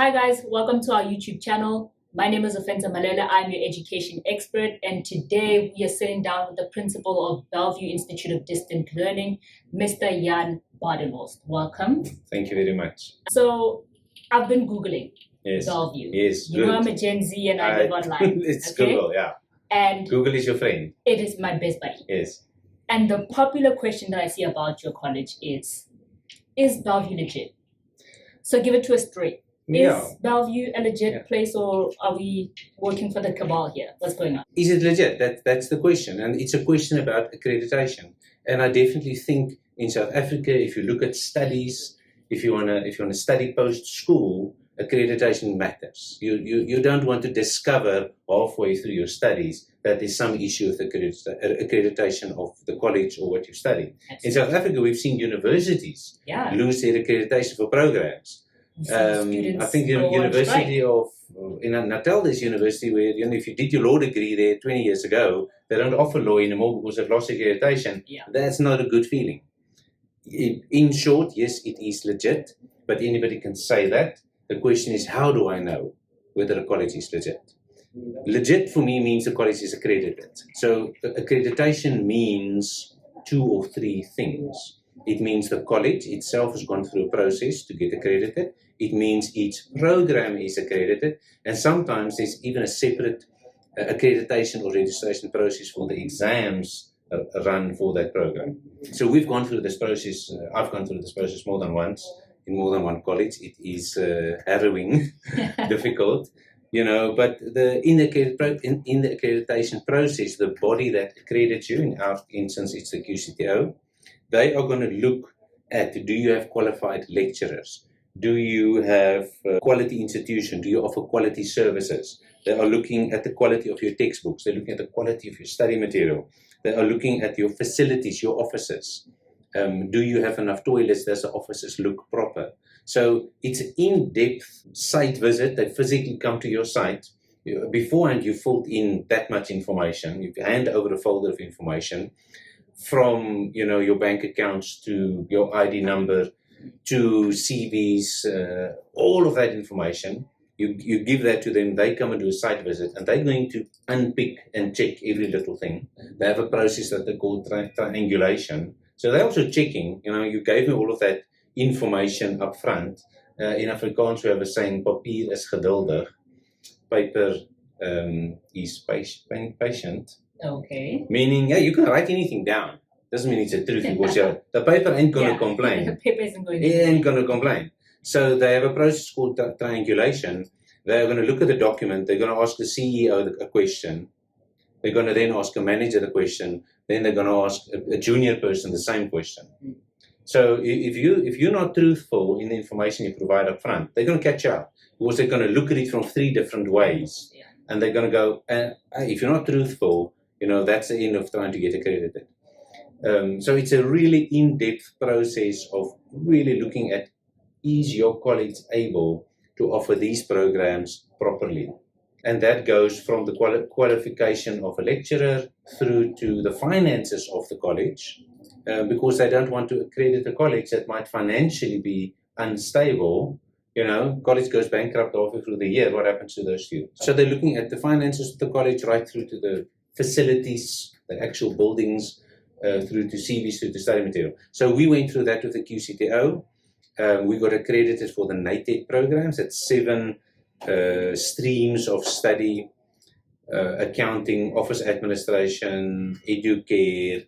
Hi guys, welcome to our YouTube channel. My name is Ofenta Malela. I'm your education expert, and today we are sitting down with the principal of Bellview Institute of Distant Learning, Mr. Jan Badenhorst. Welcome. Thank you very much. So I've been Googling Bellevue. Yes, you know I'm a Gen Z and I live online. It's okay? Google, yeah. And Google is your friend. it is my best buddy. Yes. And the popular question that I see about your college is Bellevue legit? So give it to us straight. Yeah. Is Bellevue a legit place, or are we working for the cabal here? What's going on? Is it legit? That's the question. And it's a question about accreditation. And I definitely think in South Africa, if you look at studies, if you wanna study post-school, accreditation matters. You don't want to discover halfway through your studies that there's some issue with accreditation of the college or what you study. Absolutely. In South Africa, we've seen universities lose their accreditation for programs. I think University of in Natal, there's university where if you did your law degree there 20 years ago, they don't offer law anymore because they've lost accreditation. Yeah. That's not a good feeling. In short, yes, it is legit, but anybody can say that. The question is, how do I know whether a college is legit? Legit for me means the college is accredited. So accreditation means 2 or 3 things. It means the college itself has gone through a process to get accredited. It means each program is accredited. And sometimes there's even a separate accreditation or registration process for the exams run for that program. So we've gone through this process. I've gone through this process more than once in more than one college. It is harrowing, difficult, but in the accreditation process, the body that accredits you, in our instance, it's the QCTO, they are going to look at, do you have qualified lecturers? Do you have a quality institution? Do you offer quality services? They are looking at the quality of your textbooks. They're looking at the quality of your study material. They are looking at your facilities, your offices. Do you have enough toilets? Does the offices look proper? So it's an in-depth site visit. They physically come to your site. Beforehand, you filled in that much information. You hand over a folder of information, from your bank accounts to your ID number to CVs, all of that information. You give that to them. They come and do a site visit, and they're going to unpick and check every little thing. They have a process that they call triangulation. So they're also checking. You gave me all of that information up front. In Afrikaans, we have a saying: "Papier is geduldig." Paper is patient. Okay. Meaning, you can write anything down. Doesn't mean it's the truth, because the paper ain't going to complain. The paper isn't going to It ain't going to complain. So they have a process called triangulation. They're going to look at the document. They're going to ask the CEO a question. They're going to then ask a manager the question. Then they're going to ask a junior person the same question. So if you're not truthful in the information you provide up front, they're going to catch up, because they're going to look at it from 3 different ways. Yeah. And they're going to go, if you're not truthful, that's the end of trying to get accredited. So it's a really in-depth process of really looking at, is your college able to offer these programs properly? And that goes from the qualification of a lecturer through to the finances of the college, because they don't want to accredit a college that might financially be unstable. College goes bankrupt halfway through the year. What happens to those students? So they're looking at the finances of the college, right through to the facilities, the actual buildings, through to CVs, through to study material. So we went through that with the QCTO. We got accredited for the NATED programs. That's 7 streams of study: accounting, office administration, educare,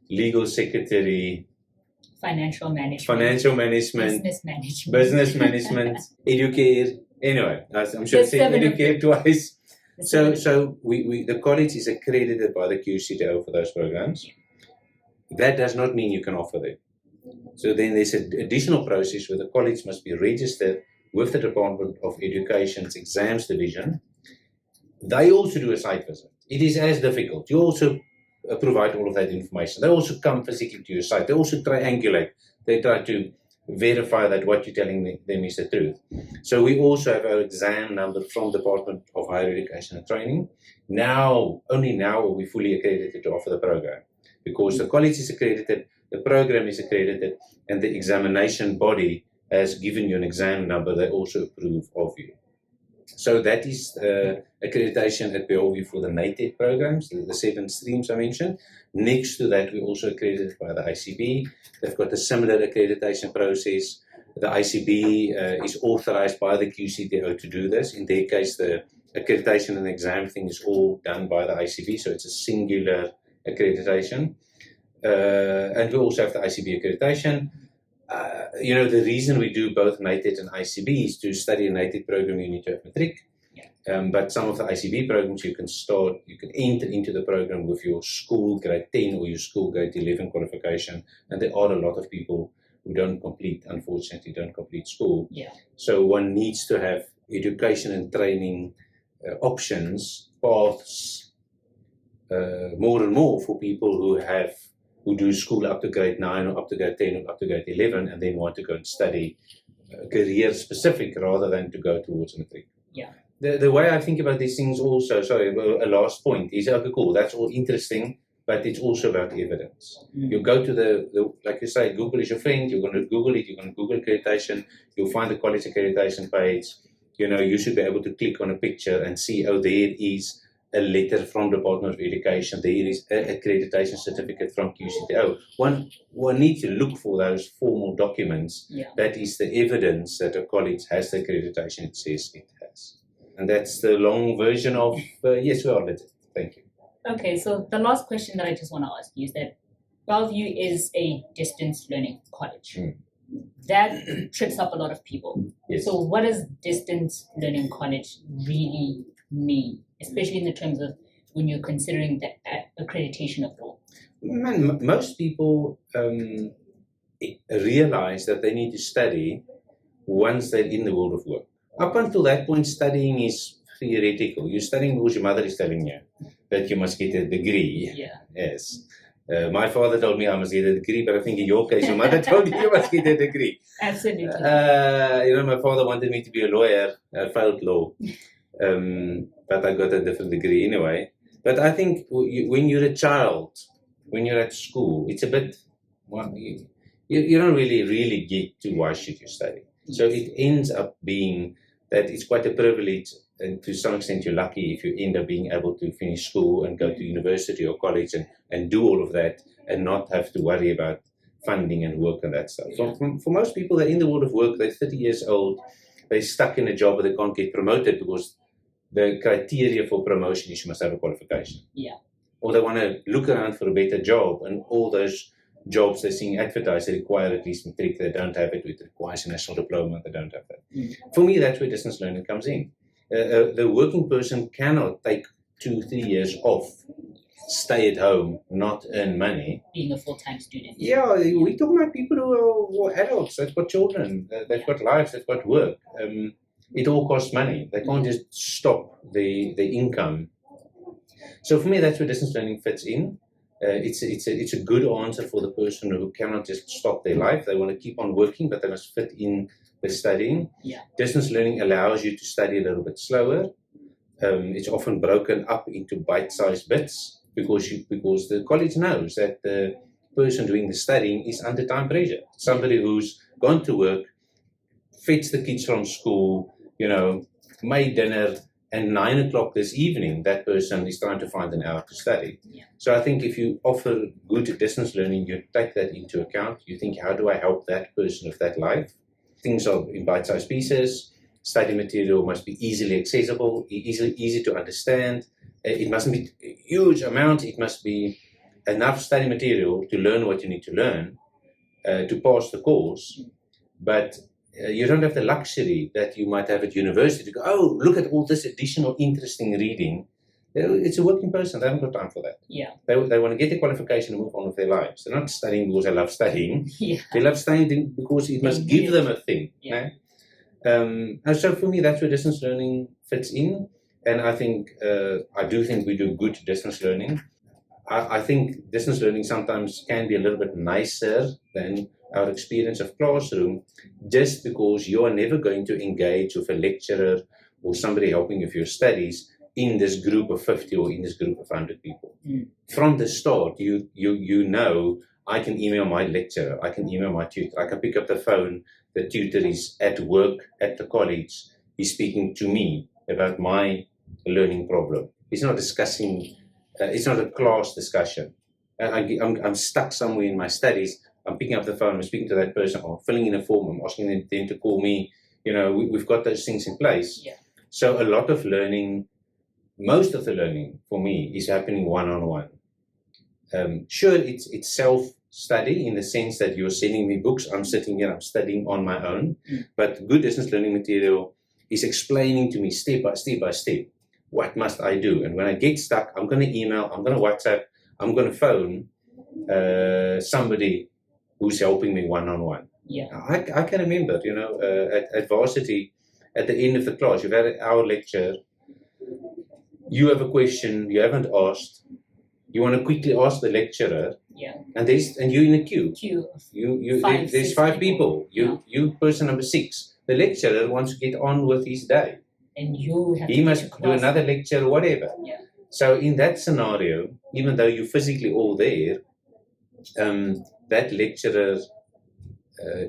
legal secretary, financial management, business management, educare. Anyway, I'm sure I said educare twice. So the college is accredited by the QCTO for those programs. That does not mean you can offer them. So then there's an additional process where the college must be registered with the Department of Education's exams division. They also do a site visit. It is as difficult. You also provide all of that information. They also come physically to your site. They also triangulate. They try to verify that what you're telling them is the truth. So we also have our exam number from the Department of Higher Education and Training. Only now are we fully accredited to offer the program, because the college is accredited, the program is accredited, and the examination body has given you an exam number, they also approve of you. So that is accreditation at Bellview for the NATED programs, the 7 streams I mentioned. Next to that, we're also accredited by the ICB. They've got a similar accreditation process. The ICB is authorized by the QCTO to do this. In their case, the accreditation and exam thing is all done by the ICB, so it's a singular accreditation. And we also have the ICB accreditation. The reason we do both NATED and ICB is to study a NATED program, you need to have matric. But some of the ICB programs you can enter into the program with your school grade 10 or your school grade 11 qualification. And there are a lot of people who unfortunately don't complete school. So one needs to have education and training options, paths, more and more for people who do school up to grade 9 or up to grade 10 or up to grade 11 and then want to go and study career specific rather than to go towards matric. The way I think about these things also, a last point is, okay, cool, that's all interesting, but it's also about evidence. You go to like you say, Google is your friend, you're going to Google it, you're going to Google accreditation, you'll find the college accreditation page, you should be able to click on a picture and see, oh, there is a letter from the Department of Education, there is an accreditation certificate from QCTO. One needs to look for those formal documents. That is the evidence that a college has the accreditation it says it has. And that's the long version of, yes, we are legit. Thank you. Okay, so the last question that I just want to ask you is that Bellview is a distance learning college. That trips up a lot of people. So what does distance learning college really mean, especially in the terms of when you're considering the accreditation of law? Most people realize that they need to study once they're in the world of work. Up until that point, studying is theoretical. You're studying because your mother is telling you that you must get a degree. Yes. My father told me I must get a degree, but I think in your case, your mother told you must get a degree. Absolutely. My father wanted me to be a lawyer. I failed law. But I got a different degree anyway. But I think when you're a child, when you're at school, it's a bit, you don't really get to why should you study. So it ends up being that it's quite a privilege, and to some extent you're lucky if you end up being able to finish school and go to university or college and do all of that and not have to worry about funding and work and that stuff. For most people, they're in the world of work, they're 30 years old, they're stuck in a job where they can't get promoted because the criteria for promotion is you must have a qualification. Or they want to look around for a better job, and all those jobs they're seeing advertised, they require at least matric, they don't have it, it requires a national diploma, they don't have that. For me, that's where distance learning comes in. The working person cannot take 2-3 years off, stay at home, not earn money. Being a full-time student. We're talking about people who are adults, they've got children, they've got lives, they've got work. It all costs money. They can't just stop the income. So for me, that's where distance learning fits in. It's a good answer for the person who cannot just stop their life. They want to keep on working, but they must fit in with studying. Distance learning allows you to study a little bit slower. It's often broken up into bite-sized bits because the college knows that the person doing the studying is under time pressure. Somebody who's gone to work, fetched the kids from school, made dinner, and 9 o'clock this evening, that person is trying to find an hour to study. So I think if you offer good distance learning, you take that into account. You think, how do I help that person with that life? Things are in bite-sized pieces. Study material must be easily accessible, easy to understand. It mustn't be a huge amount. It must be enough study material to learn what you need to learn to pass the course. But you don't have the luxury that you might have at university to go, oh, look at all this additional interesting reading. It's a working person. They haven't got time for that. They want to get the qualification and move on with their lives. They're not studying because they love studying. They love studying because it must give them a thing. And so for me, that's where distance learning fits in. And I do think we do good distance learning. I think distance learning sometimes can be a little bit nicer than our experience of classroom, just because you are never going to engage with a lecturer or somebody helping you with your studies in this group of 50 or in this group of 100 people. From the start, you know, I can email my lecturer, I can email my tutor, I can pick up the phone the tutor is at work at the college. He's speaking to me about my learning problem. He's not discussing, it's not a class discussion. I'm stuck somewhere in my studies. I'm picking up the phone, I'm speaking to that person, or filling in a form, I'm asking them to call me. You know, we've got those things in place. Yeah. So a lot of learning, most of the learning for me is happening one-on-one. Sure, it's self-study in the sense that you're sending me books, I'm sitting here, I'm studying on my own. But good distance learning material is explaining to me step by step, what must I do? And when I get stuck, I'm going to email, I'm going to WhatsApp, I'm going to phone somebody who's helping me one-on-one. Yeah. I can remember, you know, at varsity, at the end of the class, you've had our lecture, you have a question you haven't asked, you want to quickly ask the lecturer, and you're in a queue. There's five people. You person number 6. The lecturer wants to get on with his day, and he must do another lecture or whatever. Yeah. So in that scenario, even though you're physically all there, that lecturer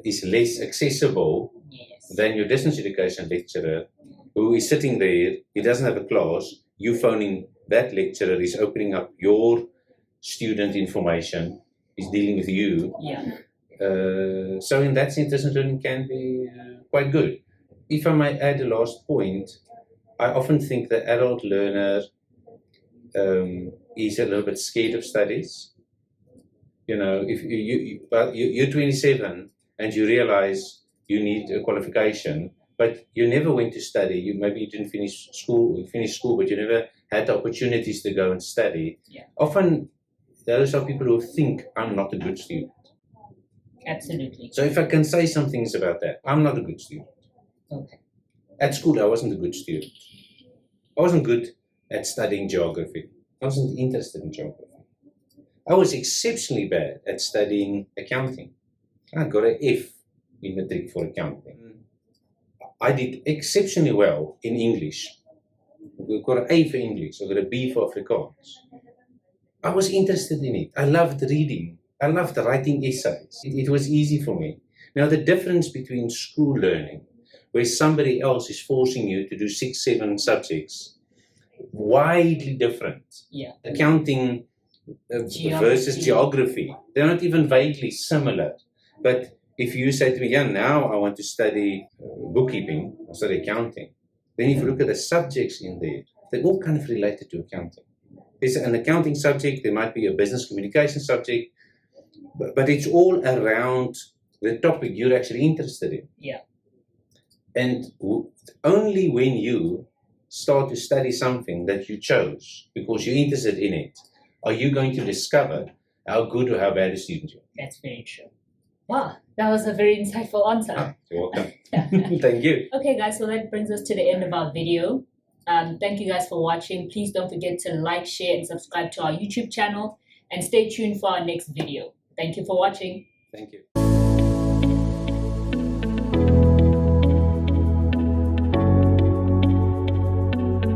is less accessible than your distance education lecturer, who is sitting there. He doesn't have a class. You phoning that lecturer is opening up your student information. He's dealing with you. Yeah. So in that sense, distance learning can be quite good. If I might add a last point, I often think the adult learner is a little bit scared of studies. You know, if you're 27 and you realize you need a qualification, but you never went to study. Maybe you didn't finish school, but you never had the opportunities to go and study. Yeah. Often, those are people who think I'm not a good student. Absolutely. So if I can say some things about that, I'm not a good student. Okay. At school, I wasn't a good student. I wasn't good at studying geography. I wasn't interested in geography. I was exceptionally bad at studying accounting. I got an F in matric for accounting. I did exceptionally well in English. I got an A for English. I got a B for Afrikaans. I was interested in it. I loved reading. I loved writing essays. It was easy for me. Now, the difference between school learning, where somebody else is forcing you to do 6, 7 subjects, widely different. Yeah. Accounting versus geography, they're not even vaguely similar. But if you say to me, yeah, now I want to study bookkeeping, or study accounting, then if you look at the subjects in there, they're all kind of related to accounting. There's an accounting subject, there might be a business communication subject, but it's all around the topic you're actually interested in. Yeah. And only when you start to study something that you chose because you're interested in it, are you going to discover how good or how bad a student you are. That's very true. Wow, that was a very insightful answer. You're welcome. Thank you. Okay, guys, so that brings us to the end of our video. Thank you guys for watching. Please don't forget to like, share, and subscribe to our YouTube channel. And stay tuned for our next video. Thank you for watching. Thank you.